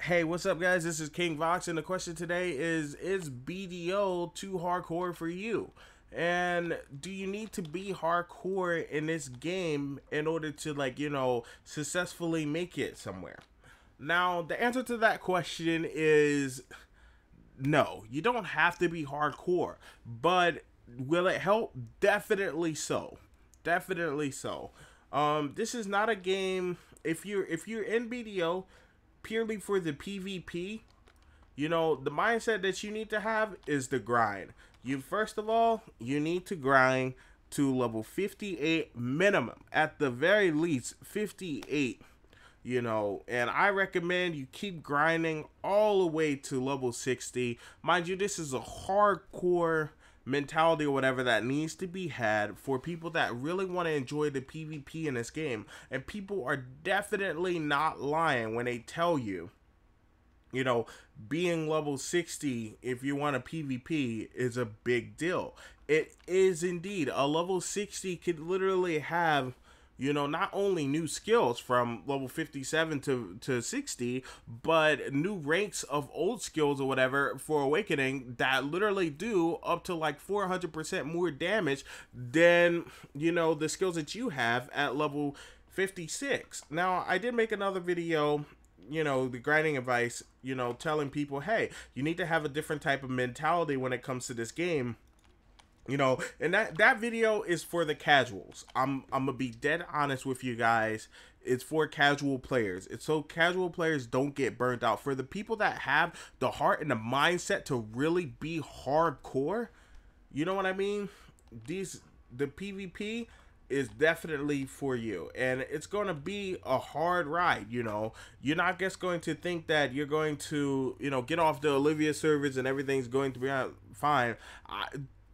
Hey, what's up, guys? This is King Vox, and the question today is BDO too hardcore for you? And do you need to be hardcore in this game in order to, successfully make it somewhere? Now, the answer to that question is no. You don't have to be hardcore, but will it help? Definitely so. Definitely so. This is not a game. If you're in BDO purely for the PvP, the mindset that you need to have is the grind. You first of all, you need to grind to level 58 minimum, at the very least 58. And I recommend you keep grinding all the way to level 60. Mind you, this is a hardcore mentality or whatever that needs to be had for people that really want to enjoy the PvP in this game. And people are definitely not lying when they tell you, being level 60 if you want a PvP is a big deal. It is indeed. A level 60 could literally have, not only new skills from level 57 to 60, but new ranks of old skills or whatever for Awakening that literally do up to like 400% more damage than, the skills that you have at level 56. Now, I did make another video, the grinding advice, telling people, hey, you need to have a different type of mentality when it comes to this game. And that video is for the casuals. I'm gonna be dead honest with you guys. It's for casual players. It's so casual players don't get burnt out. For the people that have the heart and the mindset to really be hardcore, you know what I mean? The PvP is definitely for you, and it's going to be a hard ride. You're not just going to think that you're going to, get off the Olivia servers and everything's going to be fine.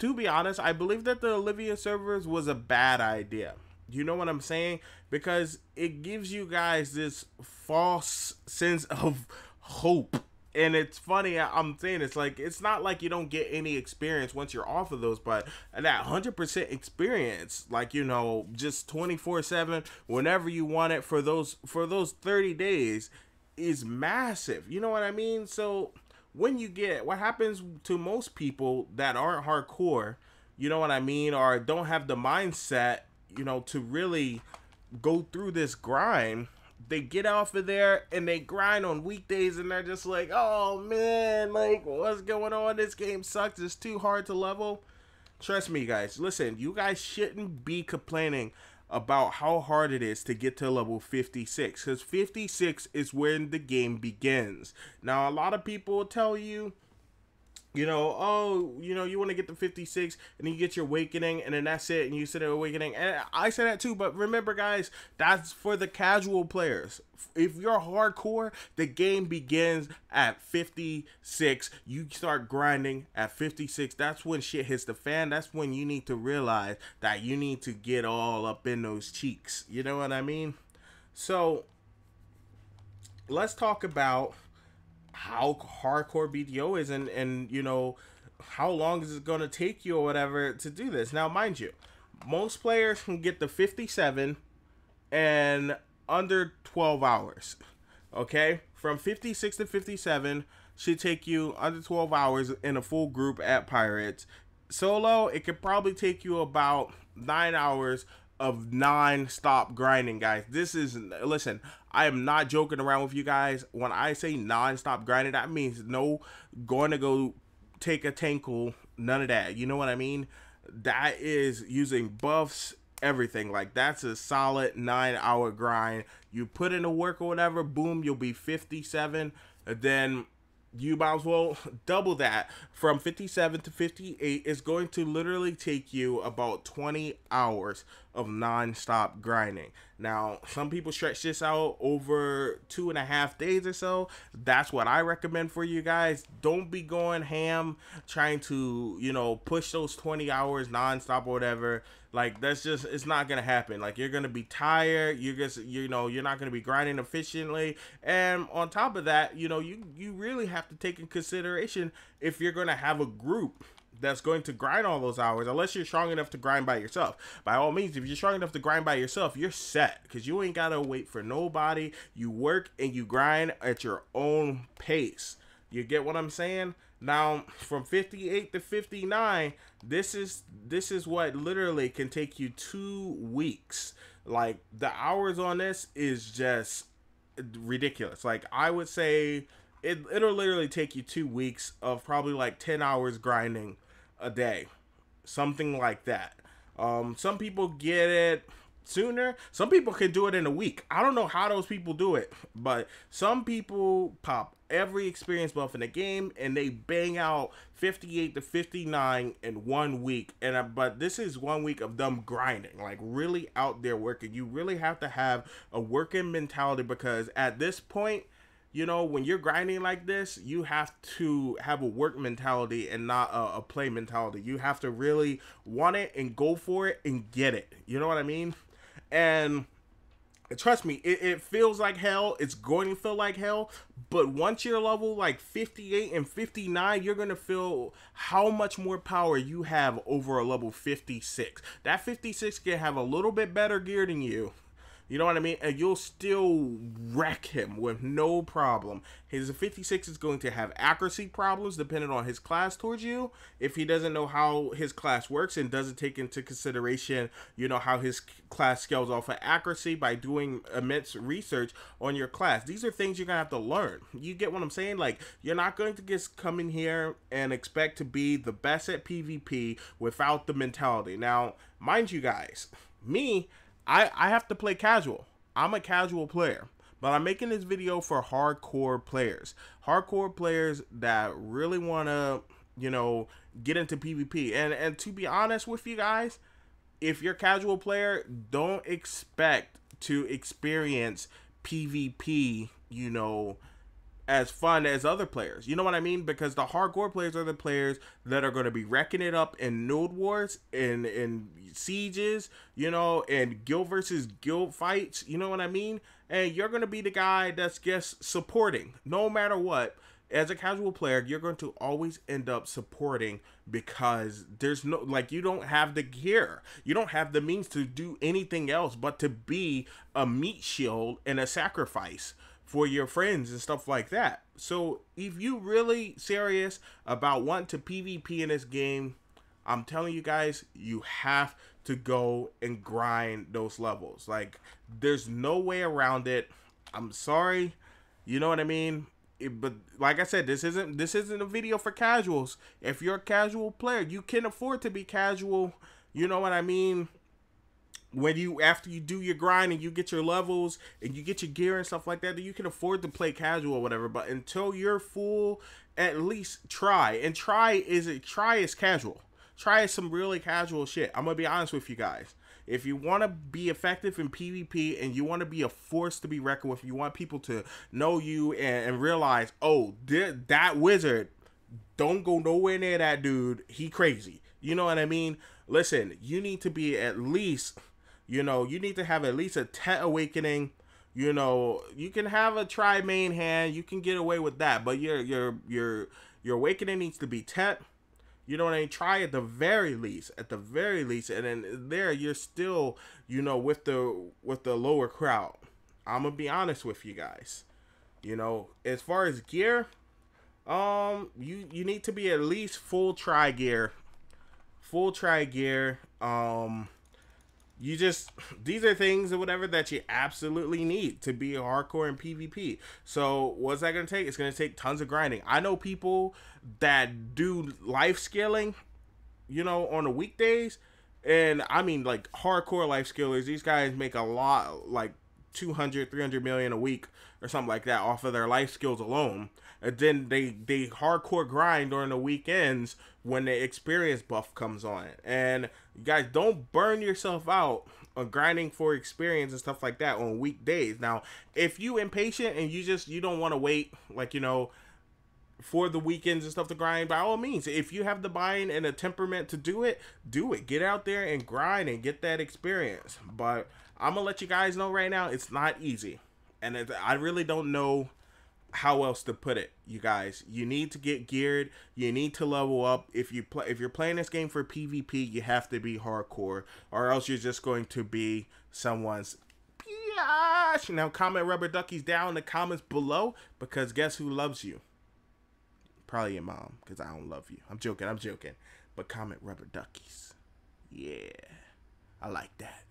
To be honest, I believe that the Olivia servers was a bad idea. You know what I'm saying? Because it gives you guys this false sense of hope. And it's funny, I'm saying it's like, it's not like you don't get any experience once you're off of those, but that 100% experience, like, just 24/7, whenever you want it for those 30 days is massive. You know what I mean? So when what happens to most people that aren't hardcore, you know what I mean, or don't have the mindset, to really go through this grind, they get off of there and they grind on weekdays and they're just like, oh man, like, what's going on? This game sucks. It's too hard to level. Trust me, guys. Listen, you guys shouldn't be complaining about how hard it is to get to level 56, because 56 is when the game begins. Now, a lot of people will tell you, oh, you want to get to 56 and you get your Awakening and then that's it, and you sit at Awakening. And I say that too, but remember, guys, that's for the casual players. If you're hardcore, the game begins at 56. You start grinding at 56. That's when shit hits the fan. That's when you need to realize that you need to get all up in those cheeks. You know what I mean? So let's talk about how hardcore BDO is, and how long is it going to take you or whatever to do this. Now, mind you, most players can get to 57 and under 12 hours. Okay, from 56 to 57 should take you under 12 hours in a full group at Pirates. Solo, it could probably take you about 9 hours of non-stop grinding, guys. Listen, I am not joking around with you guys. When I say non-stop grinding, that means no going to go take a tankle, none of that. You know what I mean? That is using buffs, everything. Like, that's a solid 9-hour grind. You put in the work or whatever, boom, you'll be 57, and then you might as well double that. From 57 to 58 is going to literally take you about 20 hours of non-stop grinding. Now, some people stretch this out over 2.5 days or so. That's what I recommend for you guys. Don't be going ham trying to, push those 20 hours non-stop or whatever. Like, that's just, it's not gonna happen. Like, you're gonna be tired. You're just, you're not gonna be grinding efficiently. And on top of that, you really have to take in consideration if you're gonna have a group. that's going to grind all those hours, unless you're strong enough to grind by yourself. By all means, if you're strong enough to grind by yourself, you're set, because you ain't gotta wait for nobody. You work and you grind at your own pace. You get what I'm saying? Now, from 58 to 59, this is what literally can take you 2 weeks. Like, the hours on this is just ridiculous. Like, I would say it'll literally take you 2 weeks of probably like 10 hours grinding a day, something like that. Some people get it sooner. Some people can do it in a week. I don't know how those people do it, but some people pop every experience buff in the game and they bang out 58 to 59 in 1 week. And but this is 1 week of them grinding, like really out there working. You really have to have a working mentality, because at this point, you know, when you're grinding like this, you have to have a work mentality and not a play mentality. You have to really want it and go for it and get it. You know what I mean? And trust me, it feels like hell. It's going to feel like hell. But once you're level like 58 and 59, you're going to feel how much more power you have over a level 56. That 56 can have a little bit better gear than you. You know what I mean? And you'll still wreck him with no problem. His 56 is going to have accuracy problems depending on his class towards you. If he doesn't know how his class works and doesn't take into consideration, you know, how his class scales off of accuracy by doing immense research on your class. These are things you're going to have to learn. You get what I'm saying? Like, you're not going to just come in here and expect to be the best at PvP without the mentality. Now, mind you guys, I have to play casual. I'm a casual player, but I'm making this video for hardcore players. Hardcore players that really want to, you know, get into PvP. And to be honest with you guys, if you're a casual player, don't expect to experience PvP, you know, as fun as other players. You know what I mean? Because the hardcore players are the players that are going to be wrecking it up in node wars, in sieges, you know, and guild versus guild fights. You know what I mean? And you're going to be the guy that's just supporting no matter what. As a casual player, you're going to always end up supporting, because there's no, like, you don't have the gear. You don't have the means to do anything else but to be a meat shield and a sacrifice for your friends and stuff like that. So if you really serious about wanting to PvP in this game, I'm telling you guys, you have to go and grind those levels. Like, there's no way around it. I'm sorry, you know what I mean? But like I said, this isn't a video for casuals. If you're a casual player, you can afford to be casual. You know what I mean? When you, after you do your grind and you get your levels and you get your gear and stuff like that, then you can afford to play casual or whatever. But until you're full, at least try. And try is casual. Try is some really casual shit. I'm gonna be honest with you guys. If you want to be effective in PvP and you want to be a force to be reckoned with, you want people to know you and realize, oh, that wizard, don't go nowhere near that dude. He crazy. You know what I mean? Listen, you need to be at least, you know, you need to have at least a Tet awakening. You know, you can have a tri main hand, you can get away with that, but your awakening needs to be Tet. You know what I mean? Try at the very least, and then there you're still, you know, with the lower crowd. I'm gonna be honest with you guys. You know, as far as gear, you need to be at least full tri gear. These are things or whatever that you absolutely need to be a hardcore in PvP. So what's that gonna take? It's gonna take tons of grinding. I know people that do life scaling, you know, on the weekdays, and I mean like hardcore life scalers. These guys make a lot, like 200, 300 million a week or something like that off of their life skills alone. And then they hardcore grind during the weekends when the experience buff comes on. And you guys, don't burn yourself out on grinding for experience and stuff like that on weekdays. Now, if you impatient and you don't want to wait, like, you know, for the weekends and stuff to grind, by all means, if you have the mind and a temperament to do it, get out there and grind and get that experience. But I'm gonna let you guys know right now, it's not easy, and I really don't know how else to put it, you guys? You need to get geared. You need to level up. If you're playing this game for PvP, you have to be hardcore, or else you're just going to be someone's biatch. Now, comment rubber duckies down in the comments below, because guess who loves you? Probably your mom, because I don't love you. I'm joking. But comment rubber duckies. Yeah, I like that.